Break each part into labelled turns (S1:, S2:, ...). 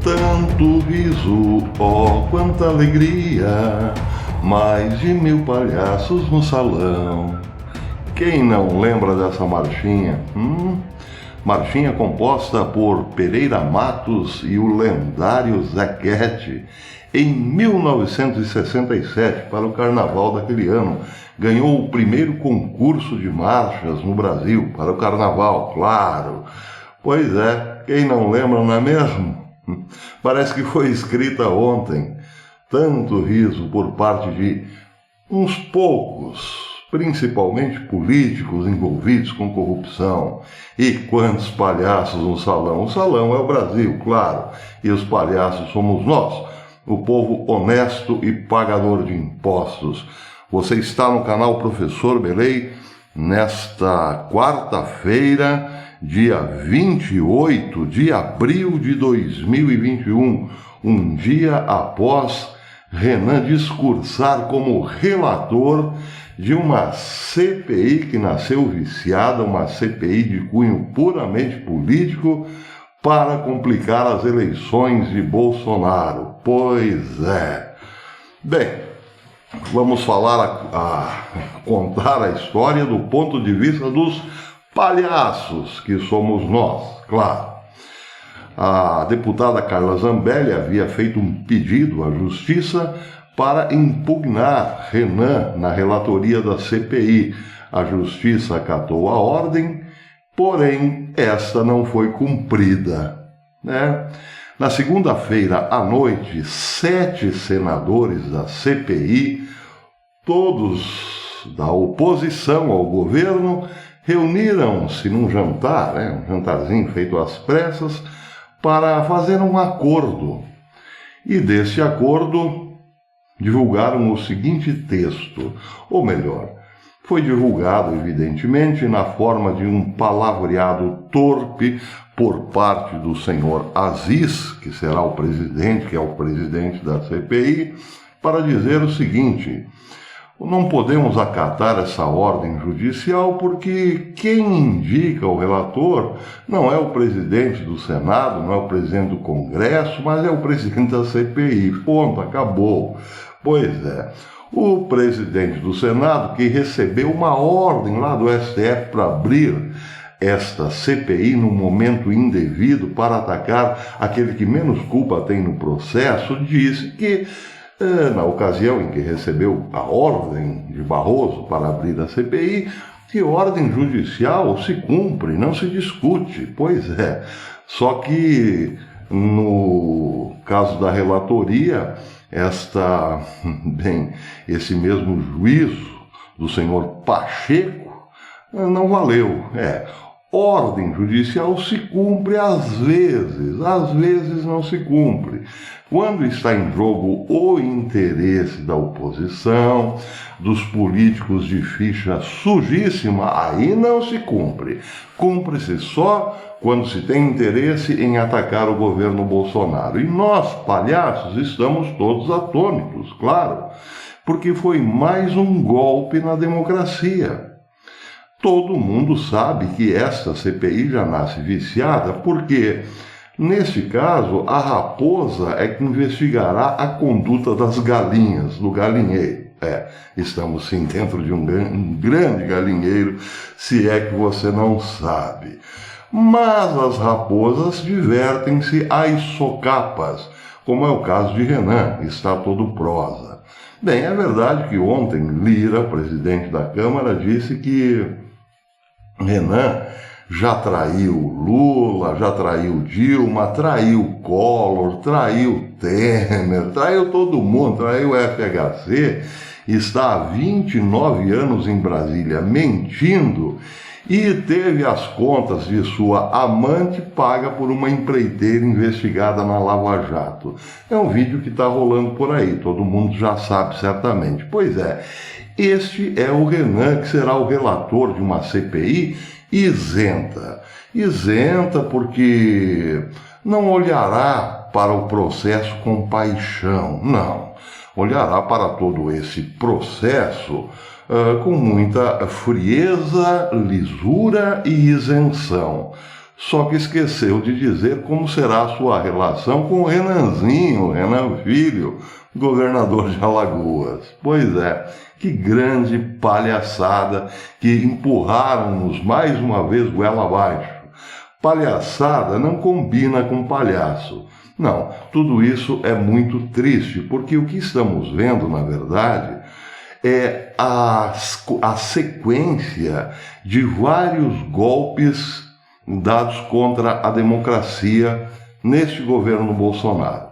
S1: Tanto riso, oh, quanta alegria, mais de 1000 palhaços no salão. Quem não lembra dessa marchinha? Marchinha composta por Pereira Matos e o lendário Zequete. Em 1967, para o carnaval daquele ano, ganhou o primeiro concurso de marchas no Brasil, para o carnaval, claro. Pois é, quem não lembra, não é mesmo? Parece que foi escrita ontem. Tanto riso por parte de uns poucos, principalmente políticos envolvidos com corrupção. E quantos palhaços no salão? O salão é o Brasil, claro, e os palhaços somos nós, o povo honesto e pagador de impostos. Você está no canal Professor Belei nesta quarta-feira, dia 28 de abril de 2021, um dia após Renan discursar como relator de uma CPI que nasceu viciada, uma CPI de cunho puramente político para complicar as eleições de Bolsonaro. Pois é. Bem, vamos contar a história do ponto de vista dos palhaços que somos nós, claro. A deputada Carla Zambelli havia feito um pedido à Justiça para impugnar Renan na relatoria da CPI. A Justiça acatou a ordem, porém esta não foi cumprida, né? Na segunda-feira à noite, 7 senadores da CPI, todos da oposição ao governo, reuniram-se num jantar, um jantarzinho feito às pressas, para fazer um acordo. E desse acordo divulgaram o seguinte texto, ou melhor, foi divulgado evidentemente na forma de um palavreado torpe por parte do senhor Aziz, que será o presidente, que é o presidente da CPI, para dizer o seguinte: não podemos acatar essa ordem judicial porque quem indica o relator não é o presidente do Senado, não é o presidente do Congresso, mas é o presidente da CPI. Ponto, acabou. Pois é, o presidente do Senado, que recebeu uma ordem lá do STF para abrir esta CPI no momento indevido para atacar aquele que menos culpa tem no processo, disse que na ocasião em que recebeu a ordem de Barroso para abrir a CPI, que ordem judicial se cumpre, não se discute. Pois é, só que no caso da relatoria, esse mesmo juízo do senhor Pacheco não valeu. Ordem judicial se cumpre às vezes não se cumpre. Quando está em jogo o interesse da oposição, dos políticos de ficha sujíssima, aí não se cumpre. Cumpre-se só quando se tem interesse em atacar o governo Bolsonaro. E nós, palhaços, estamos todos atônitos, claro, porque foi mais um golpe na democracia. Todo mundo sabe que esta CPI já nasce viciada, porque, neste caso, a raposa é que investigará a conduta das galinhas, do galinheiro. Estamos sim dentro de um grande galinheiro, se é que você não sabe. Mas as raposas divertem-se às socapas, como é o caso de Renan, está todo prosa. Bem, é verdade que ontem Lira, presidente da Câmara, disse que Renan já traiu Lula, já traiu Dilma, traiu Collor, traiu Temer, traiu todo mundo, traiu FHC, está há 29 anos em Brasília mentindo e teve as contas de sua amante paga por uma empreiteira investigada na Lava Jato. É um vídeo que está rolando por aí, todo mundo já sabe certamente. Pois é, este é o Renan, que será o relator de uma CPI isenta. Isenta porque não olhará para o processo com paixão, não. Olhará para todo esse processo com muita frieza, lisura e isenção. Só que esqueceu de dizer como será a sua relação com o Renanzinho, Renan Filho, governador de Alagoas. Pois é, que grande palhaçada que empurraram-nos mais uma vez goela abaixo. Palhaçada não combina com palhaço. Não, tudo isso é muito triste, porque o que estamos vendo, na verdade, é a sequência de vários golpes dados contra a democracia neste governo Bolsonaro.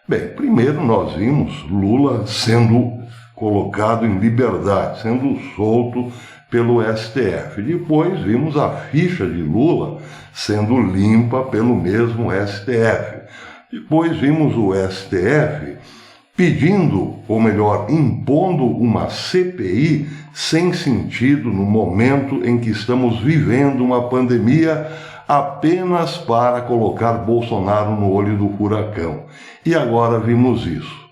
S1: Bem, primeiro nós vimos Lula sendo colocado em liberdade, sendo solto pelo STF. Depois vimos a ficha de Lula sendo limpa pelo mesmo STF. Depois vimos o STF pedindo, ou melhor, impondo uma CPI sem sentido no momento em que estamos vivendo uma pandemia apenas para colocar Bolsonaro no olho do furacão. E agora vimos isso.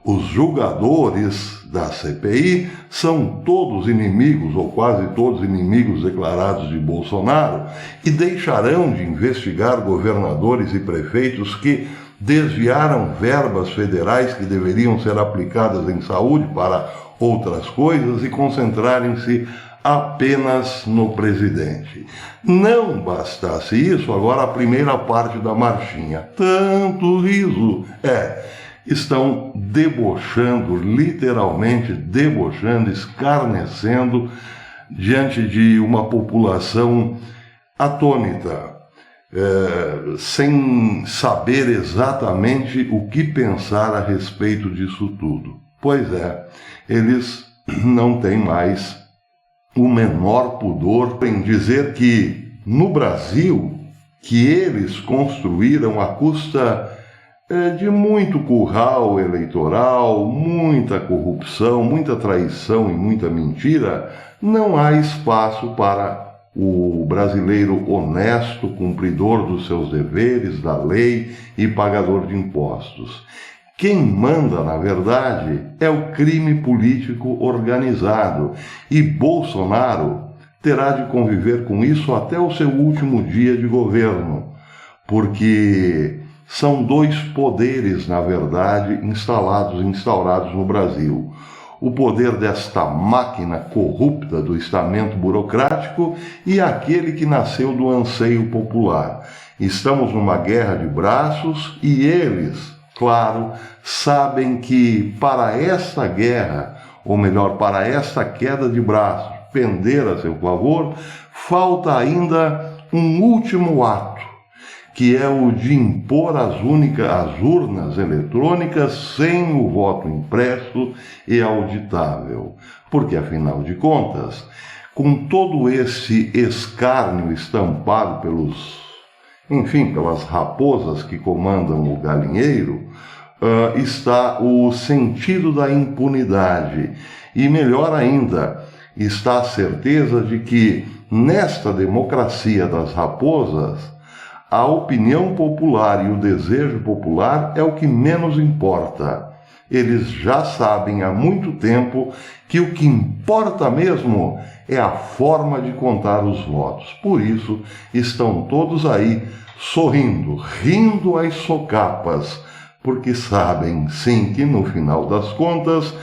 S1: Os julgadores da CPI são todos inimigos, ou quase todos inimigos declarados de Bolsonaro, e deixarão de investigar governadores e prefeitos que desviaram verbas federais que deveriam ser aplicadas em saúde para outras coisas e concentrarem-se apenas no presidente. Não bastasse isso, agora a primeira parte da marchinha. Tanto riso. Estão debochando, literalmente debochando, escarnecendo diante de uma população atônita, sem saber exatamente o que pensar a respeito disso tudo. Pois é, eles não têm mais o menor pudor em dizer que no Brasil, que eles construíram à custa de muito curral eleitoral, muita corrupção, muita traição e muita mentira, não há espaço para o brasileiro honesto, cumpridor dos seus deveres, da lei e pagador de impostos. Quem manda, na verdade, é o crime político organizado, e Bolsonaro terá de conviver com isso até o seu último dia de governo, porque são dois poderes, na verdade, instaurados no Brasil. O poder desta máquina corrupta do estamento burocrático e aquele que nasceu do anseio popular. Estamos numa guerra de braços e eles, claro, sabem que para esta guerra, ou melhor, para esta queda de braços pender a seu favor, falta ainda um último ato, que é o de impor as urnas eletrônicas sem o voto impresso e auditável. Porque, afinal de contas, com todo esse escárnio estampado pelas raposas que comandam o galinheiro, está o sentido da impunidade. E, melhor ainda, está a certeza de que, nesta democracia das raposas, a opinião popular e o desejo popular é o que menos importa. Eles já sabem há muito tempo que o que importa mesmo é a forma de contar os votos. Por isso, estão todos aí sorrindo, rindo às socapas, porque sabem, sim, que no final das contas,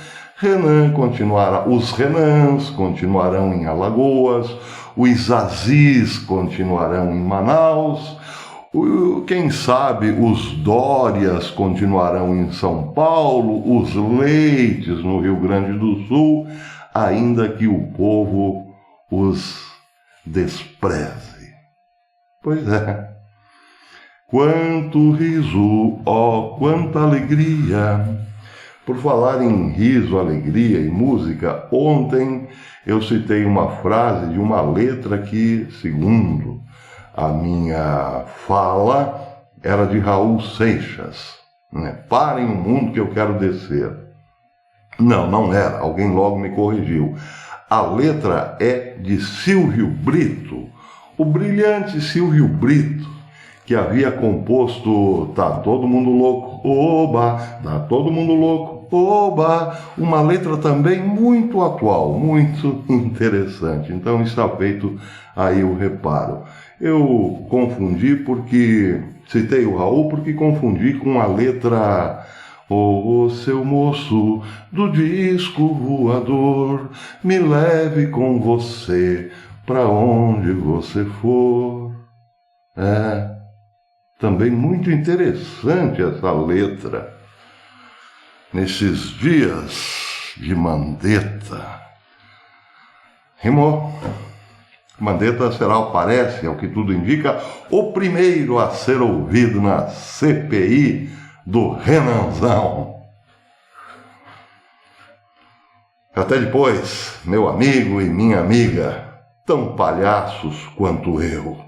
S1: os Renans continuarão em Alagoas, os Azis continuarão em Manaus, quem sabe os Dórias continuarão em São Paulo, os Leites no Rio Grande do Sul, ainda que o povo os despreze. Pois é. Quanto riso, ó, quanta alegria! Por falar em riso, alegria e música, ontem eu citei uma frase de uma letra que, segundo a minha fala, era de Raul Seixas. Parem o mundo que eu quero descer. Não era. Alguém logo me corrigiu. A letra é de Silvio Brito, o brilhante Silvio Brito, que havia composto Tá Todo Mundo Louco, Oba, Tá Todo Mundo Louco, Oba, uma letra também muito atual, muito interessante. Então está feito aí o reparo. Eu confundi porque... Citei o Raul porque confundi com a letra... Ô, seu moço do disco voador, me leve com você pra onde você for. É, também muito interessante essa letra. Nesses dias de Mandetta. Rimou. Mandetta será, parece, ao que tudo indica, o primeiro a ser ouvido na CPI do Renanzão. Até depois, meu amigo e minha amiga, tão palhaços quanto eu.